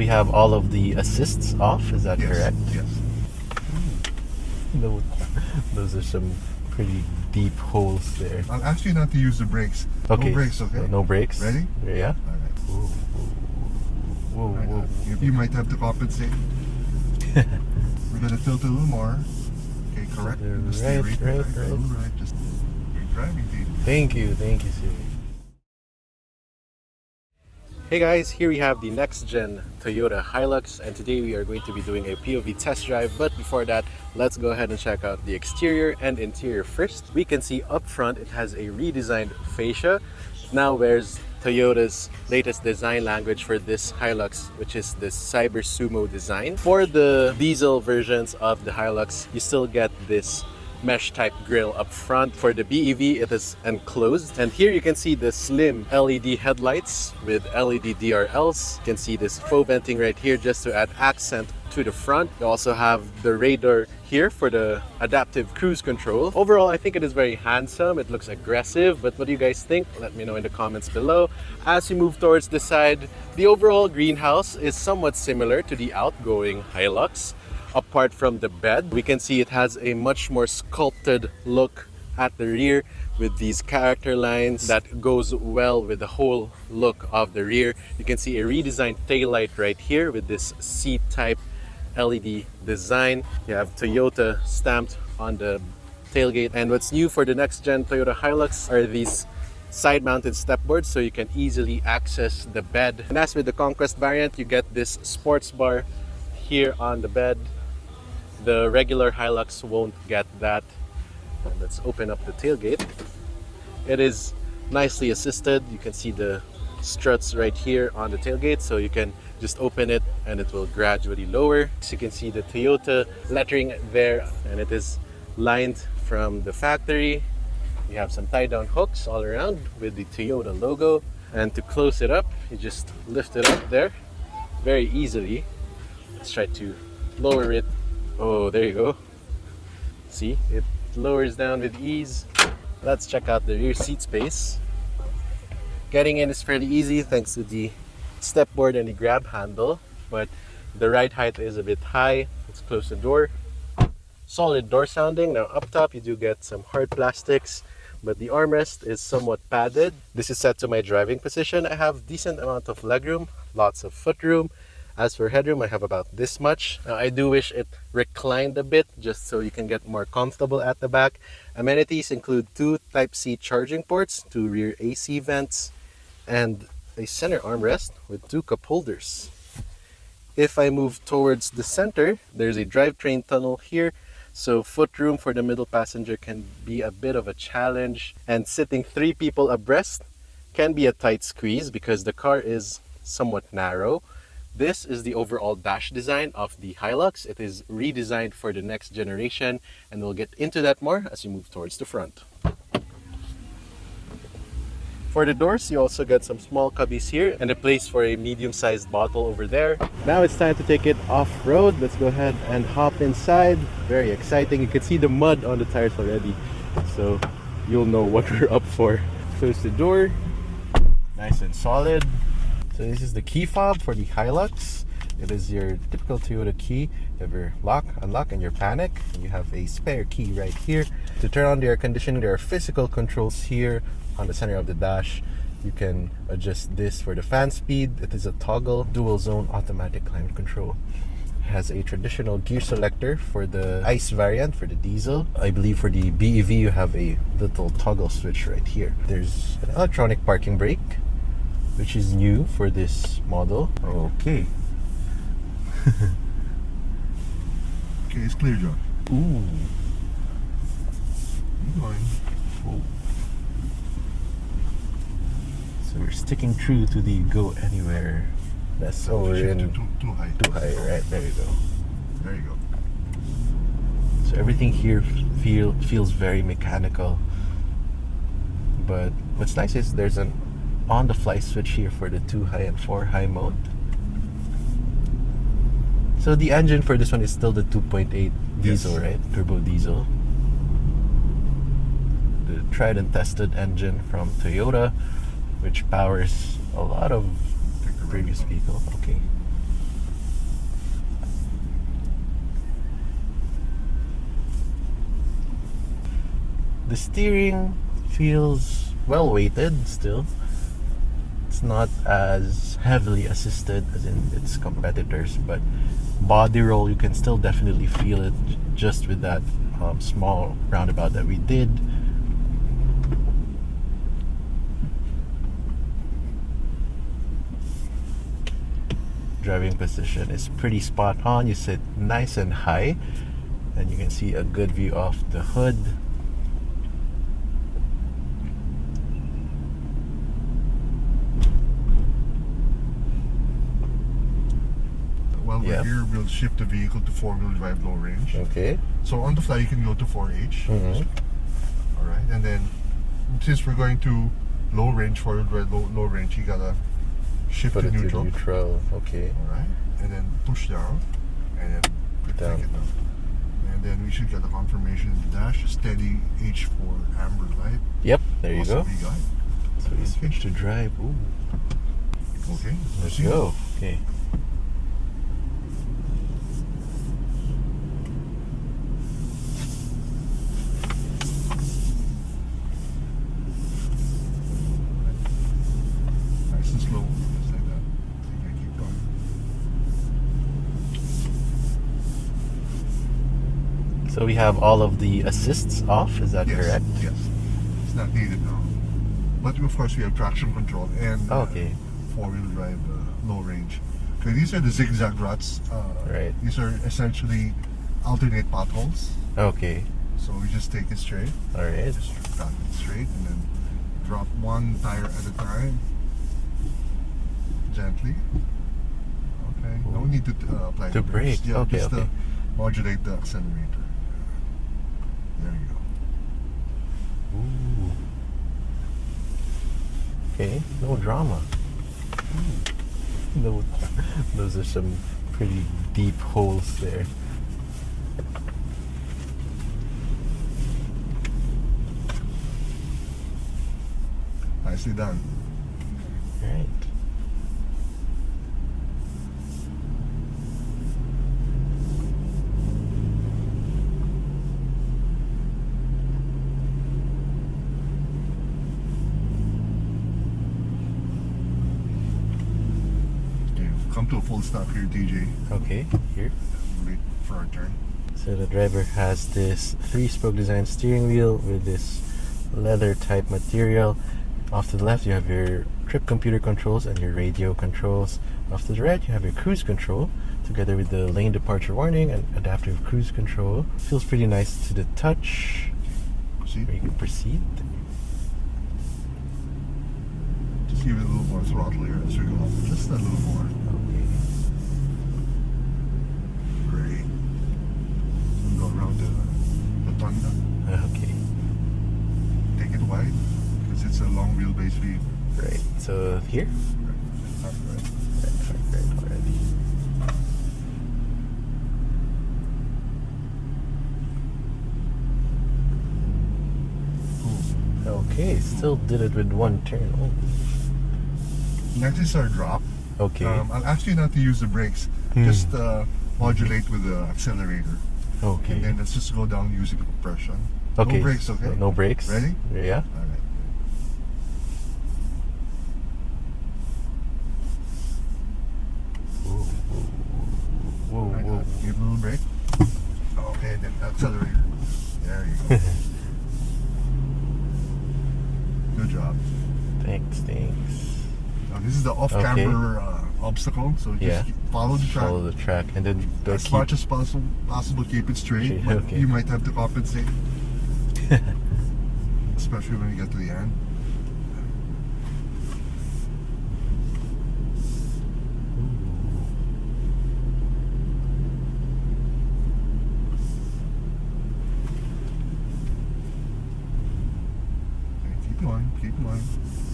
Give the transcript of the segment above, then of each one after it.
have all of the assists off, is that correct? Yes. Those are some pretty deep holes there. I'll ask you not to use the brakes. Okay. No brakes, okay? No brakes. Ready? Yeah. All right. Whoa. All right. You might have to compensate. We're going to tilt a little more. Okay, correct. Right. Just keep driving, dude. Thank you, Siri. Hey guys, here we have the next gen Toyota Hilux, and today we are going to be doing a POV test drive. But before that, let's go ahead and check out the exterior and interior first. We can see up front it has a redesigned fascia. It now wears Toyota's latest design language for this Hilux, which is this Cyber Sumo design. For the diesel versions of the Hilux, you still get this mesh type grille up front. For the BEV, it is enclosed, and here you can see the slim LED headlights with LED DRLs. You can see this faux venting right here just to add accent to the front. You also have the radar here for the adaptive cruise control. Overall, I think it is very handsome. It looks aggressive, but what do you guys think? Let me know in the comments below. As we move towards the side, the overall greenhouse is somewhat similar to the outgoing Hilux. Apart from the bed, we can see it has a much more sculpted look at the rear with these character lines that goes well with the whole look of the rear. You can see a redesigned taillight right here with this C-type LED design. You have Toyota stamped on the tailgate. And what's new for the next gen Toyota Hilux are these side-mounted stepboards, so you can easily access the bed. And as with the Conquest variant, you get this sports bar here on the bed. The regular Hilux won't get that. Let's open up the tailgate. It is nicely assisted. You can see the struts right here on the tailgate, so you can just open it and it will gradually lower. So you can see the Toyota lettering there, and it is lined from the factory. You have some tie-down hooks all around with the Toyota logo, and to close it up, you just lift it up there very easily. Let's try to lower it. Oh, there you go. See, it lowers down with ease. Let's check out the rear seat space. Getting in is fairly easy thanks to the stepboard and the grab handle, but the ride height is a bit high. Let's close the door. Solid door sounding. Now up top you do get some hard plastics, but the armrest is somewhat padded. This is set to my driving position. I have decent amount of legroom, lots of footroom. As for headroom, I have about this much. I do wish it reclined a bit just so you can get more comfortable at the back. Amenities include 2 Type-C charging ports, 2 rear AC vents, and a center armrest with 2 cup holders. If I move towards the center, there's a drivetrain tunnel here, so footroom for the middle passenger can be a bit of a challenge, and sitting 3 people abreast can be a tight squeeze because the car is somewhat narrow. This is the overall dash design of the Hilux. It is redesigned for the next generation, and we'll get into that more as we move towards the front. For the doors, you also get some small cubbies here and a place for a medium-sized bottle over there. Now it's time to take it off-road. Let's go ahead and hop inside. Very exciting. You can see the mud on the tires already, so you'll know what we're up for. Close the door. Nice and solid. So this is the key fob for the Hilux. It is your typical Toyota key. You have your lock, unlock, and your panic. You have a spare key right here. To turn on the air conditioning, there are physical controls here on the center of the dash. You can adjust this for the fan speed. It is a toggle dual zone automatic climate control. It has a traditional gear selector for the ICE variant, for the diesel. I believe for the BEV you have a little toggle switch right here. There's an electronic parking brake, which is new for this model. Okay. Okay, it's clear, John. Ooh. Keep going. Oh. So we're sticking true to the go anywhere. That's we're in too high. Too high, right? There you go. There you go. So everything here feels very mechanical. But what's nice is there's an on-the-fly switch here for the 2 high and 4 high mode. So the engine for this one is still the 2.8 diesel, Yes. right? Turbo diesel. The tried and tested engine from Toyota, which powers a lot of previous vehicles. Okay. The steering feels well weighted still. It's not as heavily assisted as in its competitors, but body roll, you can still definitely feel it just with that small roundabout that we did. Driving position is pretty spot on. You sit nice and high, and you can see a good view of the hood. While we're here, we'll shift the vehicle to 4-wheel drive low range. Okay. So on the fly, you can go to 4H. Mm-hmm. All right, and then since we're going to low range, 4-wheel drive low range, you gotta shift Put to it neutral. to neutral. Okay. All right, and then push down, and then Down. take it down. And then we should get a confirmation in the dash, steady H4 amber light. Yep. There you Also go. we got. So we switch to drive. Ooh. Okay, Let's go. Okay. Nice and slow, just like that. Okay, keep going. So we have all of the assists off. Is that Yes, correct? yes. It's not needed now. But of course we have traction control and Okay. 4-wheel drive low range. Okay, these are the zigzag ruts. Right. These are essentially alternate potholes. Okay. So we just take it straight. All right. Just cut it straight and then drop one tire at a time. Gently. Okay. No need to apply To the brakes. brake. Yeah, Okay, just okay. modulate the accelerator. There you go. Ooh. Okay. No drama. No, those are some pretty deep holes there. Nicely done. Right. Okay, come to a full stop here, DJ. Okay. Here. Wait for our turn. So the driver has this 3-spoke design steering wheel with this leather type material. Off to the left you have your trip computer controls and your radio controls. Off to the right you have your cruise control together with the lane departure warning and adaptive cruise control. Feels pretty nice to the touch. See? Where you can proceed. Just give it a little more throttle here as we go up. Just a little more. Okay. Great. We'll go around the Rotunda. Okay. Take it wide because it's a long wheelbase vehicle. Right. So here? Right. Right already. Cool. Okay, still did it with one turn. Oh. Next is our drop. Okay. I'll ask you not to use the brakes. Just modulate with the accelerator. Okay. And then let's just go down using compression. Okay. No brakes, okay? No brakes. Ready? Yeah. All right. Whoa, Right, whoa. give a little brake. Okay, then accelerator. There you go. Good job. Thanks. Now this is the off-camber obstacle, so Yeah. just follow the track. Follow the track and then As much as possible, keep it straight. Straight, But okay. you might have to compensate, especially when you get to the end. Okay, keep going.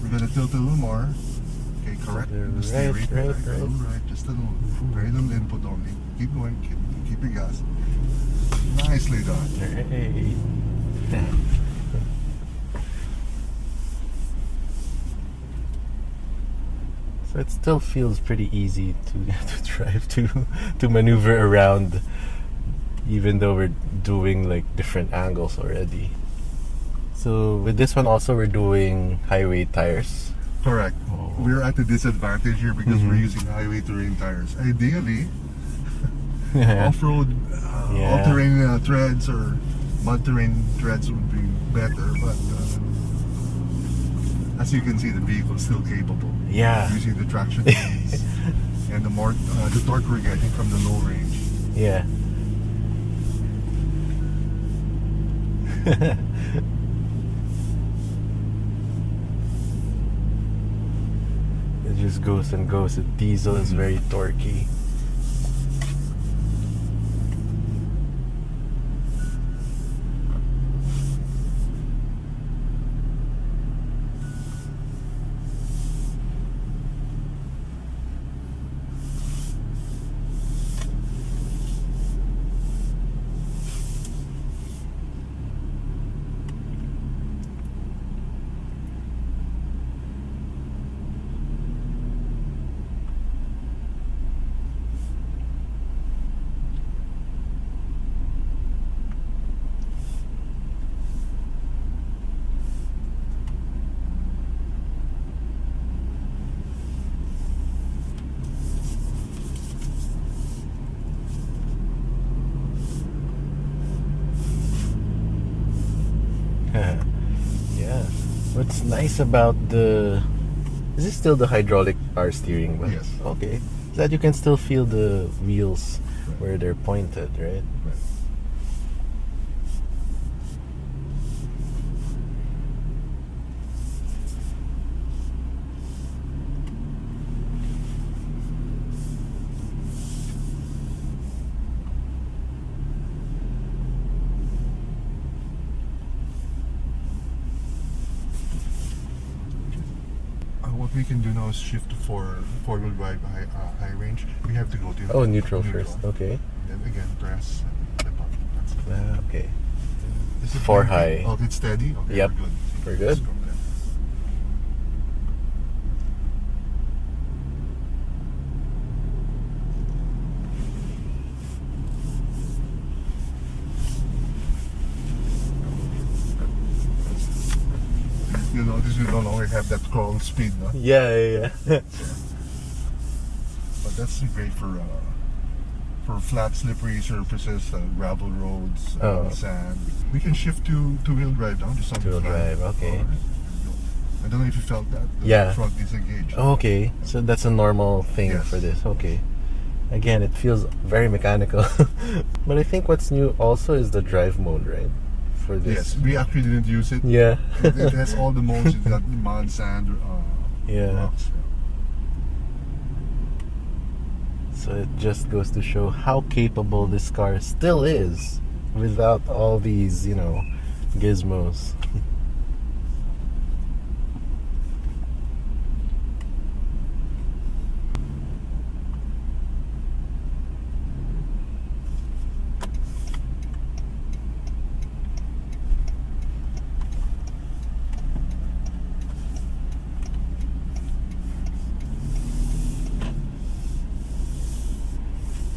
We're gonna tilt a little more. Okay, correct. the The steering, right. A little right, just a little, very little input only. Keep going. Keep your gas. Nicely done. Hey. So it still feels pretty easy to drive to maneuver around, even though we're doing like different angles already. So with this one also we're doing highway tires. Correct. Oh. We're at a disadvantage here because we're using highway terrain tires. Ideally, off-road, all-terrain treads or mud-terrain treads would be better, but as you can see, the vehicle is still capable. Yeah. Using the traction gains and the torque we're getting from the low range. Yeah. It just goes and goes. The diesel is very torquey. Yeah. What's nice about the... Is this still the hydraulic power steering? But Yes. okay. Is that you can still feel the wheels where they're pointed, right? Right. What we can do now is shift to four-wheel drive high range. We have to go to Neutral first. Okay. Then again, press and flip up. That's it. Okay. Is it For steady? high. Oh, it's steady? Okay, Yep. we're good. We're good. Let's go there. You notice we no longer have that crawl speed, no? Yeah. But that's great for flat, slippery surfaces, gravel roads, sand. We can shift to two-wheel drive down to something Two-wheel flat. drive, okay. Alright. I don't know if you felt that. The Yeah. front disengaged. Okay. So that's a normal thing Yes. for this. Okay. Again, it feels very mechanical. But I think what's new also is the drive mode, right? For this. Yes, we actually didn't use it. Yeah. It has all the modes. It's got mud, sand, Yeah. rocks. So it just goes to show how capable this car still is without all these, gizmos.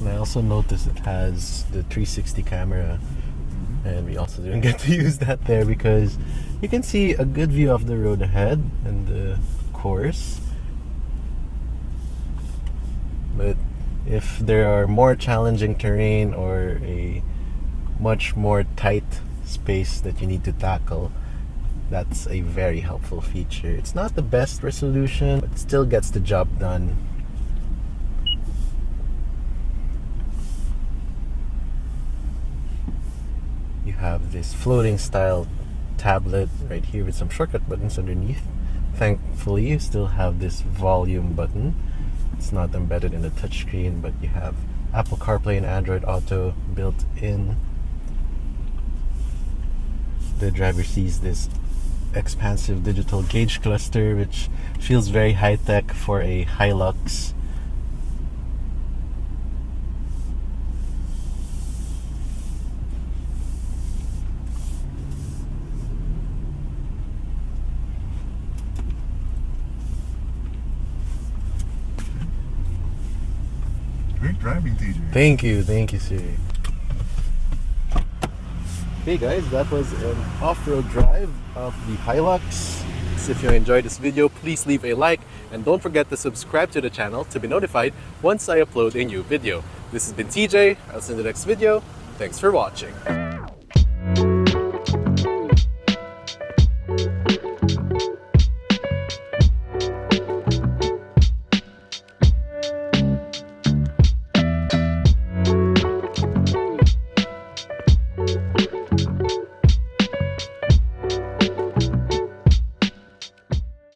And I also noticed it has the 360 camera, and we also didn't get to use that there because you can see a good view of the road ahead and the course. But if there are more challenging terrain or a much more tight space that you need to tackle, that's a very helpful feature. It's not the best resolution, but it still gets the job done. You have this floating style tablet right here with some shortcut buttons underneath. Thankfully, you still have this volume button. It's not embedded in the touchscreen, but you have Apple CarPlay and Android Auto built in. The driver sees this expansive digital gauge cluster, which feels very high-tech for a Hilux. Great driving, TJ. Thank you, Siri. Okay guys, that was an off-road drive of the Hilux. If you enjoyed this video, please leave a like and don't forget to subscribe to the channel to be notified once I upload a new video. This has been TJ. I'll see you in the next video. Thanks for watching.